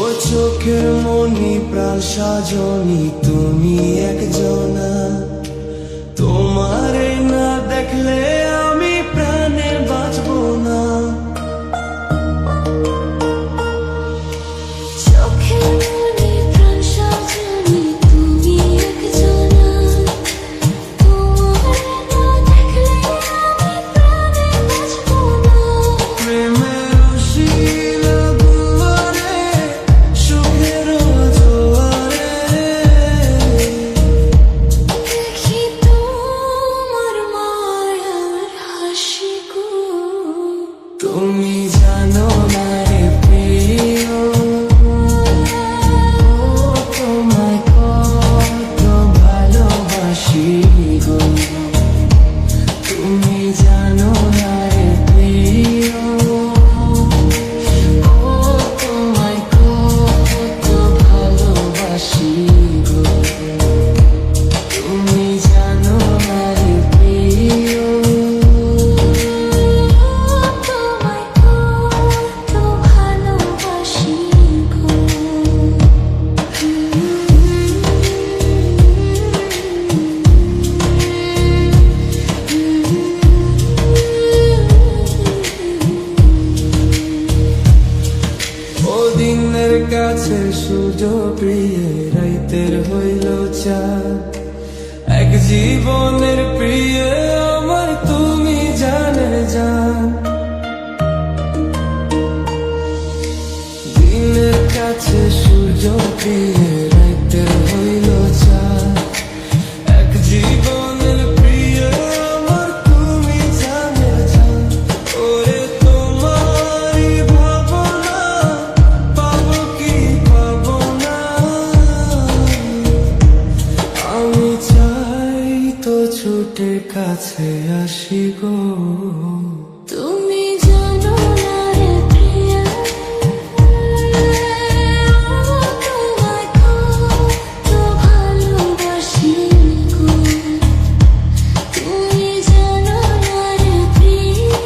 ও চোখের মনি প্রাণ সাজনি তুমি একজনা, তোমারে না দেখলে আমি প্রাণে বাঁচবো না। চোখের মনি প্রাণ সাজনি তুমি একজনা, তোমারে না দেখলে আমি প্রাণে বাঁচবো না। প্রেমের অসীম দুয়ারে সুখের জোয়ারে দেখি তোমার মায়ার হাসি গো। তুমি জানো না রে প্রিয়, তোমায় কত ভালোবাসি গো। তুমি জানো না রে প্রিয়, তোমায় কত ভালোবাসি গো। তুমি জানো না রে প্রিয়, তোমায় কত ভালোবাসি গো। ও দিনের কাছে সূর্য প্রিয় রাইতের হইল চাঁদ, এক জীবনের প্রিয় আমার তুমি জানের জান। দিনের কাছে সূর্য প্রিয় রাইতের হইল চাঁদ, এক জীবনের প্রিয় আমার তুমি জানের জান। ওরে তোমারই ভাবনা পাবো কি পাবো না, আমি চাই তো ছুটে কাছে আসি গো। তুমি জানো না রে প্রিয়া, তোমায় কত ভালোবাসি গো। তুমি জানো না রে প্রিয়া,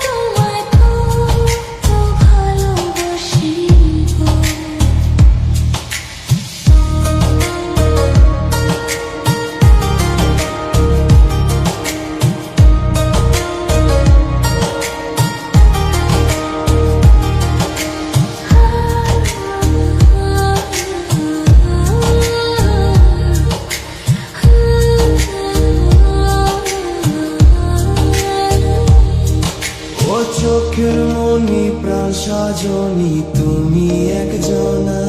তোমায় কত ভালোবাসি গো। ও চোখের মনি প্রাণ সাজনি তুমি একজনা,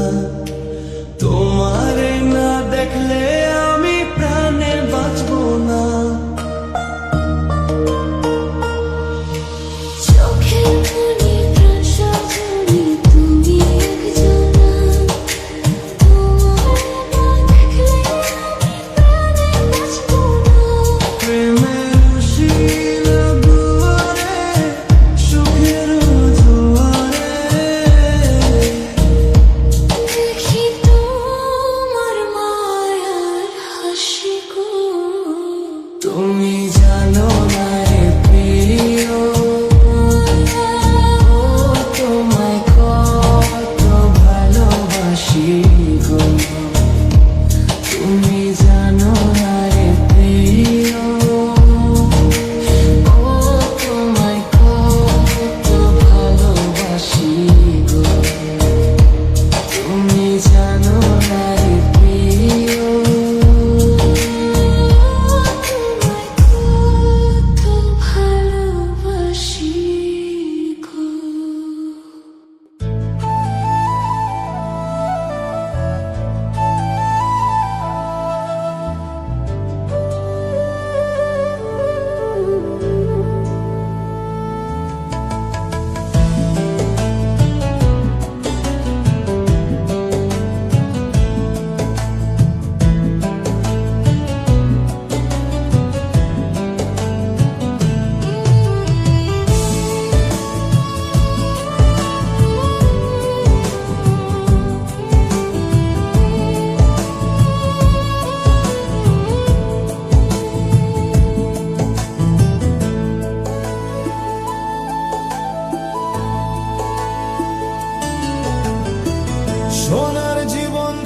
তোমারে না দেখলে আমি প্রাণে বাঁচবো না। চোখের মনি প্রাণ সাজনি তুমি একজনা, তোমারে না দেখলে আমি প্রাণে বাঁচবো না। প্রেমের অসীম দুয়ারে সুখের জোয়ারে দেখি তোমার মায়ার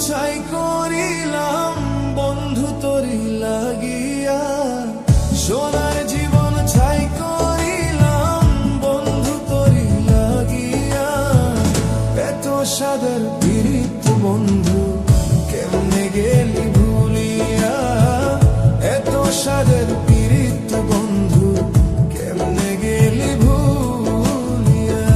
ছাই করিলাম বন্ধু তোরি লাগিয়া, সোনার জীবন ছাই করিলাম বন্ধু তোরি লাগিয়া। এত সাদের পীড়িত বন্ধু কেমনে গেলি ভুলিয়া, এত সাদের পীড়িত বন্ধু কেমনে গেলি ভুলিয়া।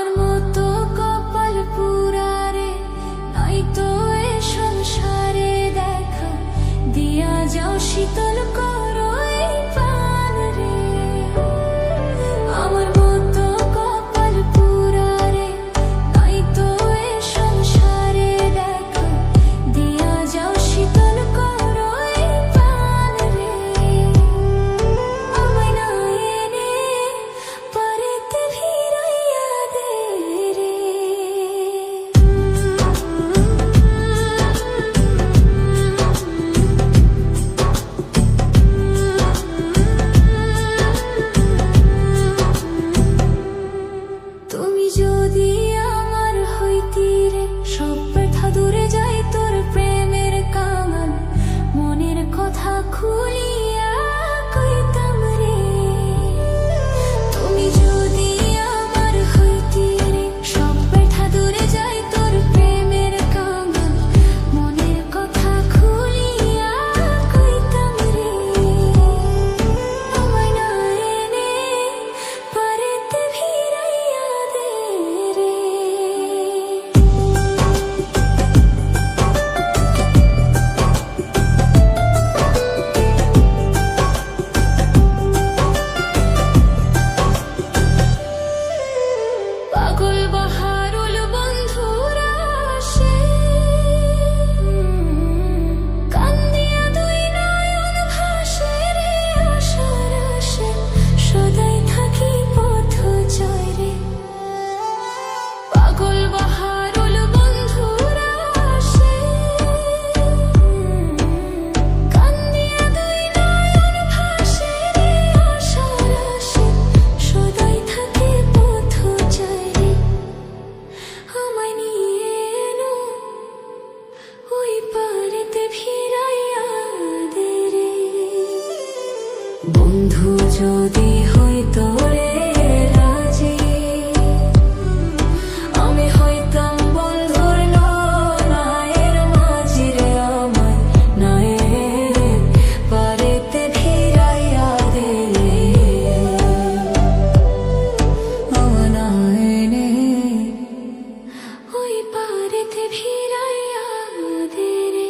আমার মতো কপাল পুরারে নাই তো এ সংসারে দেখা দিয়া যাও শীতল করো এই প্রাণ রে। আমার মতো কপাল পুরারে নাই তো এ সংসারে দেখা দিয়া যাও শীতল করো এই প্রাণ রে। আমায় না এনে পারেতে ভিড়াইয়া দে রে। তুমি যদি আমার হইতিরে সব ব্যথা দূরে যাই তোর প্রেমের কাঙাল মনের কথা খুলিয়া কইতাম রে। তুমি যদি আমার হইতিরে সব ব্যথা দূরে যাই তোর প্রেমের কাঙাল মনের কথা খুলিয়া কইতাম রে। আমায় না এনে পারেতে ভিড়াইয়া দে রে। পাগল বাহারুল বন্ধুরা আসে কান্দিয়া দুই নয়ন ভাসে রে আশার আসে সদাই থাকি পথ জয় রে। পাগল বাহারুল বন্ধুরা আসে কান্দিয়া দুই নয়ন ভাসে রে আশার আসে সদাই থাকি পথ জয় রে। আমায় নিয়ে এনো ওই পারেতে ভিড়াইয়া দে রে। বন্ধু যদি হইতো রে রাজি আমি হইতাম বন্ধুর নায়ের মাঝি রে। আমায় নায়ের পারেতে ভিড়াইয়া দে রে। আমায় নায়েনে ওই পারেতে ভিড়াইয়া দে রে।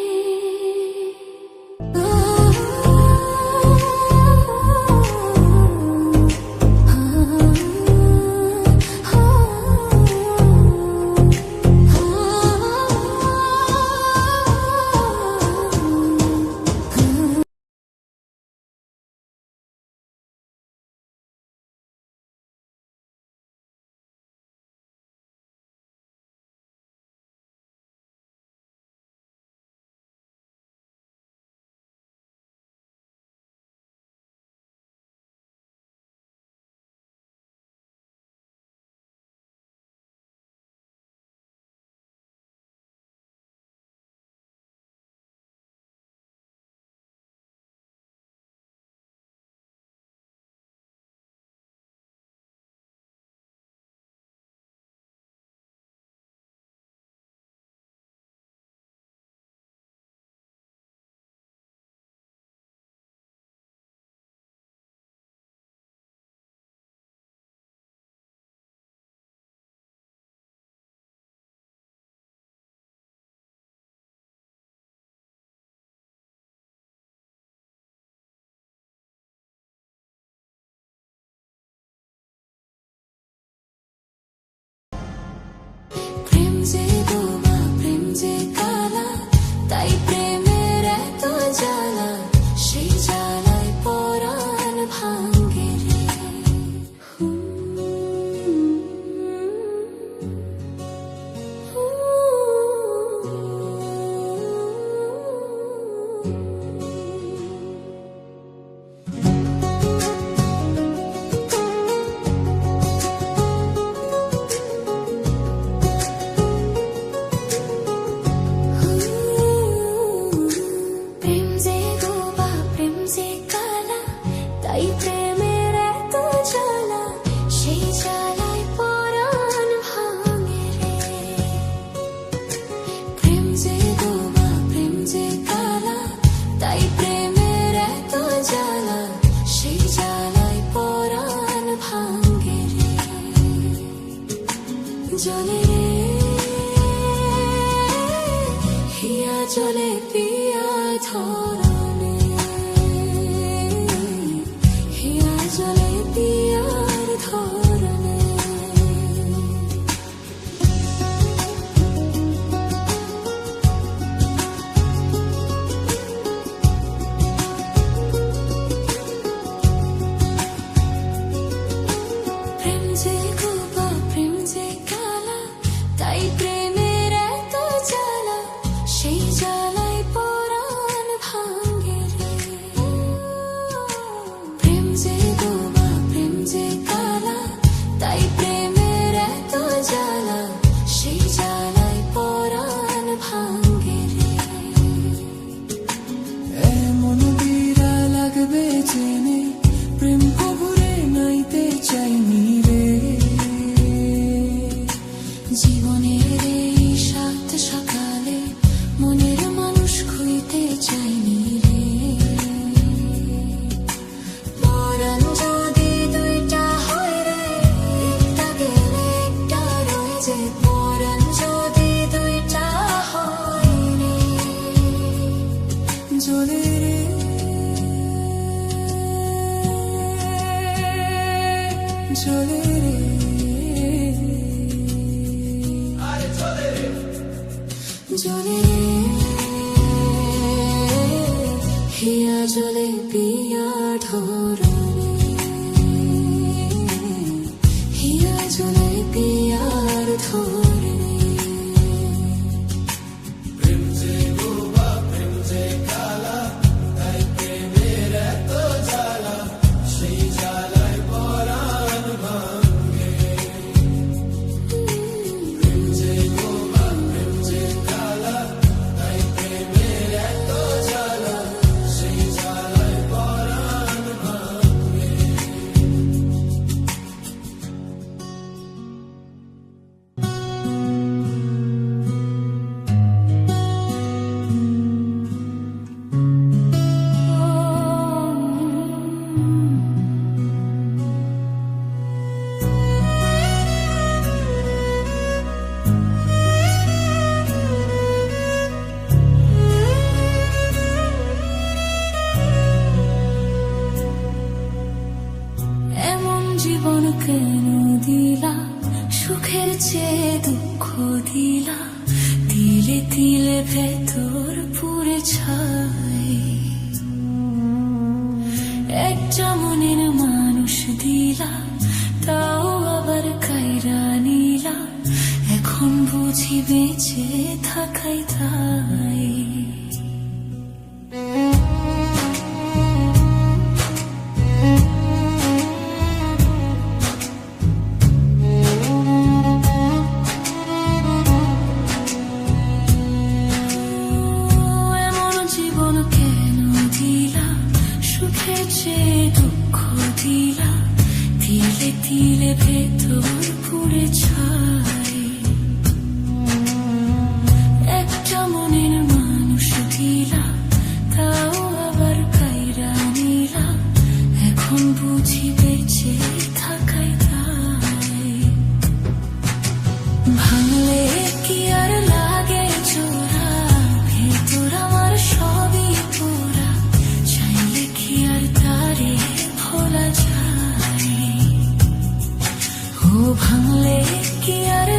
প্রেম যে বোমা প্রেম যে কালা তাই প্রেমের এত জ্বালা সেই জ্বালায় পরাণ ভাঙ্গে রে। জলে রে হিয়া জলে পিয়া ধরনে হিয়া জলে পিয়ার ধরনে প্রেম যে গোপা প্রেম যে কালা তাই প্রেমের এত জ্বালা সেই জ্বালায় পরাণ ভাঙে রে প্রেম যে গোপা প্রেম যে কালা তাই প্রেমের এত জ্বালা সেই জ্বালায় পরাণ ভাঙে রে এমন বিরা লাগবে জেনে প্রেম কবরে নাইতে চাইনি রে জীবনের এই সাত সকালে মনের মানুষ খুইতে চাইনি রে পরাণ যদি দুইটা হয় রে একটা গেলে একটা রয়ে যে পরাণ যদি দুইটা হয় রে জলে রে জলে রে জলে রে হিয়া জলে পিয়া ধরনে হিয়া জলে পিয়ার ধরনে এমন জীবন কেন দিলা সুখের চেয়ে দুঃখ দিলা তিলে তিলে ভেতর পুরে ছাই একটা মনের মানুষ দিলা তাও আবার কাইরা নিলা এখন বুঝি বেঁচে থাকাই তাই এমন জীবন কেন দিলা সুখের চেয়ে দুঃখ দিলা তিলে তিলে ভেতর পুরে ছাই একটা মনের মানুষ দিলা তাও আবার কাইরা নিলা এখন বুঝি বেঁচে থাকাই তাই ভাঙলে কি আর লাগে জোড়া ভেতর আমার সবই পোড়া চাইলে কি আর তারে ভোলা যায় ও ভাঙলে কি আর